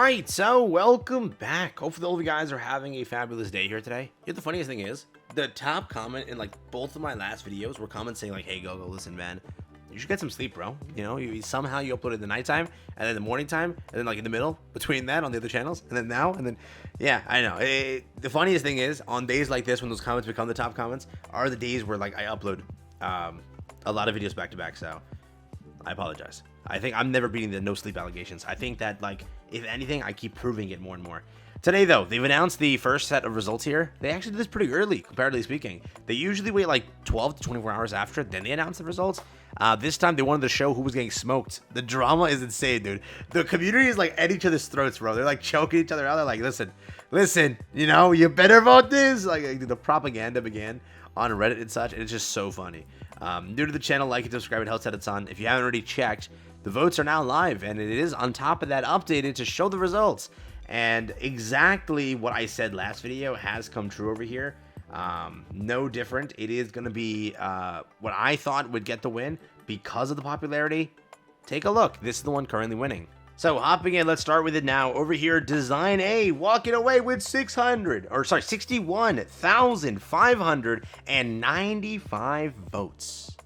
Alright, so welcome back. Hopefully all of you guys are having a fabulous day here today. You know, the funniest thing is, the top comment in like both of my last videos were comments saying like, hey Gogo, listen man, you should get some sleep, bro. You know, somehow you uploaded the nighttime, and then the morning time, and then like in the middle, between that on the other channels, and then now, and then, yeah, I know. The funniest thing is, on days like this, when those comments become the top comments, are the days where like I upload a lot of videos back to back, so I apologize. I think I'm never beating the no sleep allegations. I think that, like, if anything, I keep proving it more and more. Today, though, they've announced the first set of results here. They actually did this pretty early, comparatively speaking. They usually wait like 12 to 24 hours after, then they announce the results. This time, they wanted to show who was getting smoked. The drama is insane, dude. The community is like at each other's throats, bro. They're like choking each other out. They're like, listen, you know, you better vote this. Like the propaganda began on Reddit and such, and it's just so funny. New to the channel, like and subscribe, it helps out a ton. If you haven't already checked, the votes are now live, and it is on top of that updated to show the results. And exactly what I said last video has come true over here. No different. It is going to be what I thought would get the win because of the popularity. Take a look. This is the one currently winning. So hopping in, let's start with it now. Over here, Design A walking away with 61,595 votes.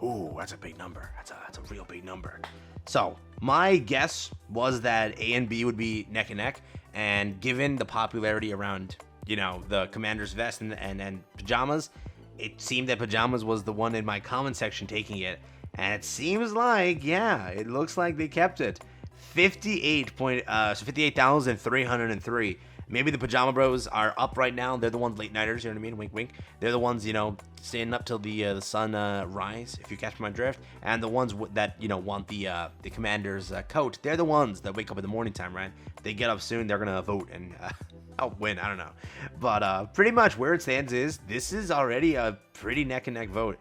Ooh, that's a big number. That's a real big number. So my guess was that A and B would be neck and neck, and given the popularity around, you know, the commander's vest and pajamas, it seemed that pajamas was the one in my comment section taking it, and it seems like, yeah, it looks like they kept it. 58,303. Maybe the Pajama Bros are up right now. They're the ones late nighters, you know what I mean? Wink, wink. They're the ones, you know, staying up till the sun rise, if you catch my drift. And the ones that, you know, want the commander's coat. They're the ones that wake up in the morning time, right? They get up soon. They're gonna vote and I'll win. I don't know, but pretty much where it stands is this is already a pretty neck and neck vote.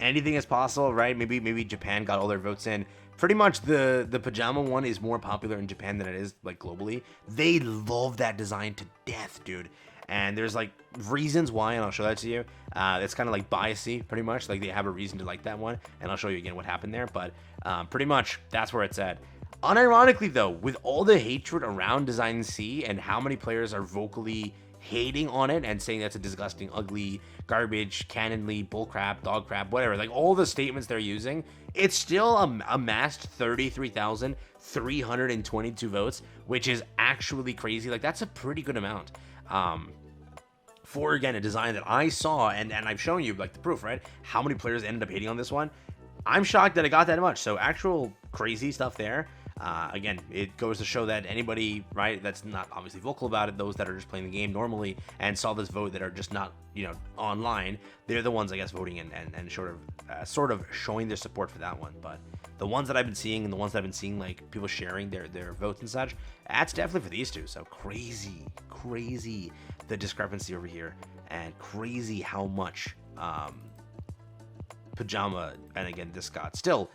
Anything is possible, right? Maybe Japan got all their votes in. Pretty much the pajama one is more popular in Japan than it is like globally. They love that design to death, dude. And there's like reasons why, and I'll show that to you. It's kind of like biasy, pretty much. Like they have a reason to like that one, and I'll show you again what happened there. But pretty much that's where it's at. Unironically though, with all the hatred around Design C and how many players are vocally hating on it and saying that's a disgusting, ugly, garbage, canonly, bullcrap, dog crap, whatever, like all the statements they're using, it's still amassed 33,322 votes, which is actually crazy. Like that's a pretty good amount for, again, a design that I saw, and I've shown you like the proof, right? How many players ended up hating on this one. I'm shocked that it got that much. So actual crazy stuff there. Again, it goes to show that anybody, right, that's not obviously vocal about it, those that are just playing the game normally and saw this vote that are just not, you know, online, they're the ones, I guess, voting and sort of showing their support for that one. But the ones that I've been seeing and the ones that I've been seeing, like people sharing their votes and such, that's definitely for these two. So crazy the discrepancy over here, and crazy how much pajama, and again, this got still.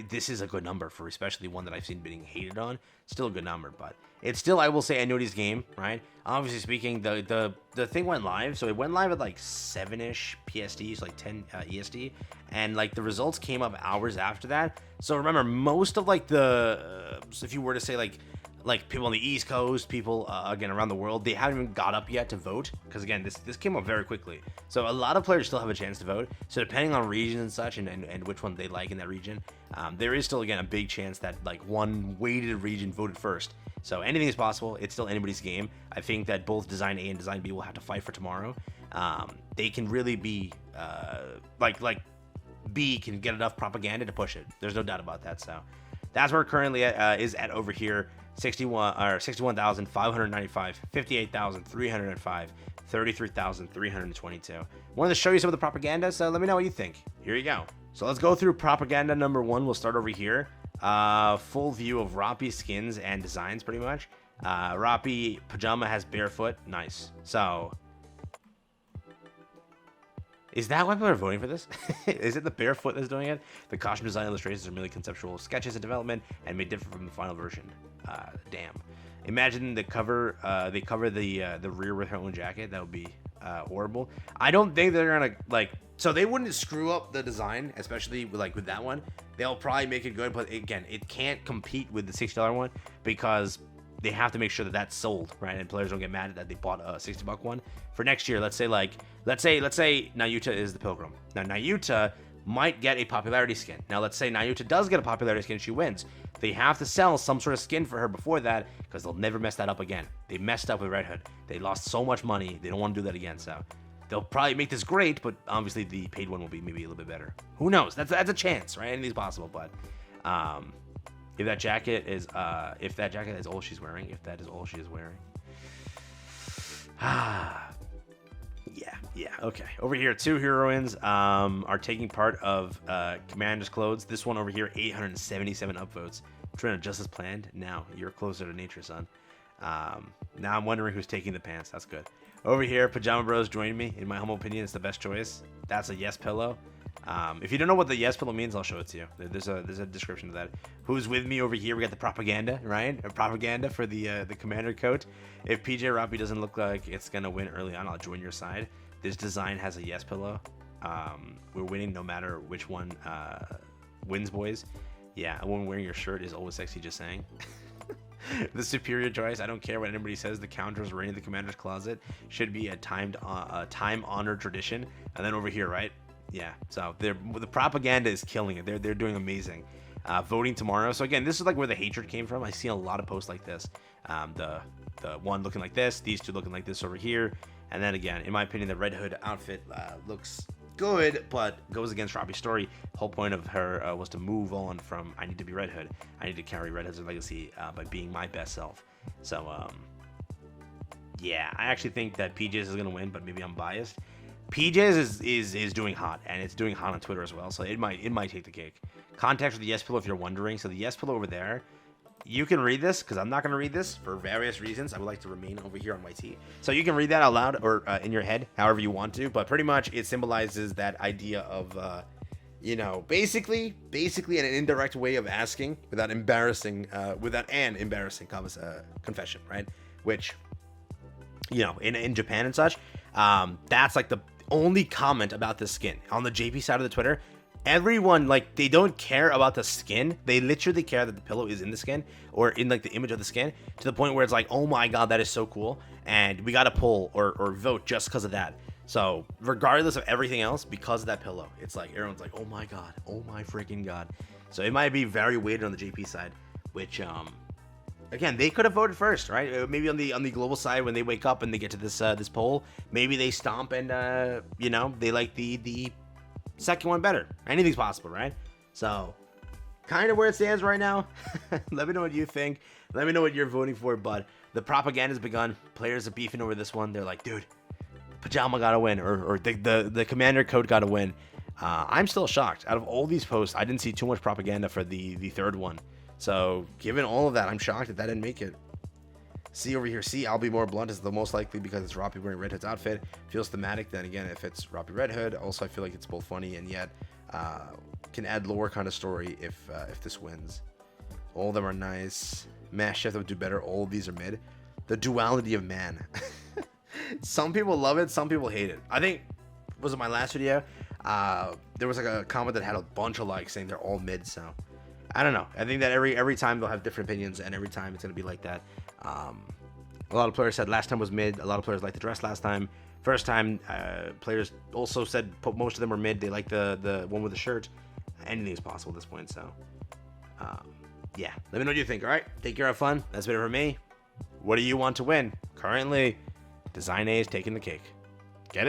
This is a good number for especially one that I've seen being hated on. Still a good number, but it's still, I will say, Anody's game, right? Obviously speaking, the thing went live, so it went live at like 7-ish PST, so like 10 EST, and like the results came up hours after that. So remember, most of like so if you were to say like people on the East Coast, people again around the world, they haven't even got up yet to vote, because again, this came up very quickly. So a lot of players still have a chance to vote. So depending on region and such, and which one they like in that region, there is still, again, a big chance that like one weighted region voted first. So anything is possible. It's still anybody's game. I think that both Design A and Design B will have to fight for tomorrow. They can really be like B can get enough propaganda to push it. There's no doubt about that. So that's where it currently is at over here. 61,595, 58,305, 33,322. Wanted to show you some of the propaganda, so let me know what you think. Here you go. So let's go through propaganda number one. We'll start over here. Full view of Roppy skins and designs, pretty much. Roppy pajama has barefoot. Nice. So is that why people are voting for this? Is it the barefoot that's doing it? The costume design illustrations are merely conceptual sketches in development and may differ from the final version. Damn. Imagine the cover. They cover the rear with her own jacket. That would be horrible. I don't think they're gonna like So they wouldn't screw up the design, especially with that one. They'll probably make it good, but again, it can't compete with the $60 one because they have to make sure that that's sold, right? And players don't get mad that they bought a $60 one. For next year, let's say Nayuta is the Pilgrim. Now Nayuta might get a popularity skin. Now let's say Nayuta does get a popularity skin, she wins. They have to sell some sort of skin for her before that because they'll never mess that up again. They messed up with Red Hood. They lost so much money. They don't want to do that again, so they'll probably make this great, but obviously the paid one will be maybe a little bit better. Who knows? That's a chance, right? Anything's possible, but if that jacket is all she's wearing, if that is all she is wearing, yeah, okay. Over here, 2 heroines are taking part of Commander's Clothes. This one over here, 877 upvotes. Trina, just as planned. Now you're closer to nature, son. Now I'm wondering who's taking the pants. That's good. Over here, Pajama Bros joined me. In my humble opinion, it's the best choice. That's a yes pillow. If you don't know what the yes pillow means, I'll show it to you. There's a description of that. Who's with me over here? We got the propaganda, right? A propaganda for the commander coat. If PJ Roppy doesn't look like it's gonna win early on, I'll join your side. This design has a yes pillow. We're winning no matter which one wins, boys. Yeah, a woman wearing your shirt is always sexy. Just saying. The superior choice. I don't care what anybody says. The counters reigning in the commander's closet should be a time-honored tradition. And then over here, right? Yeah. So the propaganda is killing it. They're doing amazing. Voting tomorrow. So again, this is like where the hatred came from. I see a lot of posts like this. The one looking like this. These two looking like this over here. And then again, in my opinion, the Red Hood outfit looks good, but goes against Robbie's story. The whole point of her was to move on from I need to be Red Hood. I need to carry Red Hood's legacy by being my best self. So yeah, I actually think that PJ's is gonna win, but maybe I'm biased. PJ's is doing hot, and it's doing hot on Twitter as well, so it might take the cake. Context for the yes pillow if you're wondering. So the yes pillow over there, you can read this because I'm not going to read this for various reasons. I would like to remain over here on YT. So you can read that out loud or in your head, however you want to. But pretty much it symbolizes that idea of, basically an indirect way of asking without an embarrassing confession, right? Which, in Japan and such, that's like the only comment about this skin on the JP side of the Twitter. Everyone, they don't care about the skin. They literally care that the pillow is in the skin or in the image of the skin, to the point where it's like, oh my god, that is so cool, and we gotta pull or vote just because of that. So regardless of everything else, because of that pillow, it's like everyone's like, oh my god, oh my freaking god. So it might be very weighted on the JP side, which again, they could have voted first, right? Maybe on the global side, when they wake up and they get to this poll, maybe they stomp and they like the second one better. Anything's possible, right? So kind of where it stands right now. Let me know what you think. Let me know what you're voting for. But the propaganda's begun. Players are beefing over this one. They're like, dude, Pajama gotta win, or the commander code gotta win. I'm still shocked. Out of all these posts, I didn't see too much propaganda for the third one. So given all of that, I'm shocked that didn't make it. See over here. See, I'll be more blunt is the most likely because it's Roppy wearing Red Hood's outfit. Feels thematic. Then again, if it's Roppy Red Hood, also I feel like it's both funny and yet can add lore kind of story if this wins. All of them are nice. Mass Chef would do better. All of these are mid. The duality of man. Some people love it. Some people hate it. I think, was it my last video? There was like a comment that had a bunch of likes saying they're all mid. So I don't know. I think that every time they'll have different opinions, and every time it's gonna be like that. A lot of players said last time was mid. A lot of players liked the dress last time. First time, players also said most of them were mid. They like the one with the shirt. Anything is possible at this point. So, yeah. Let me know what you think. All right. Take care. Have fun. That's been it for me. What do you want to win? Currently, Design A is taking the cake.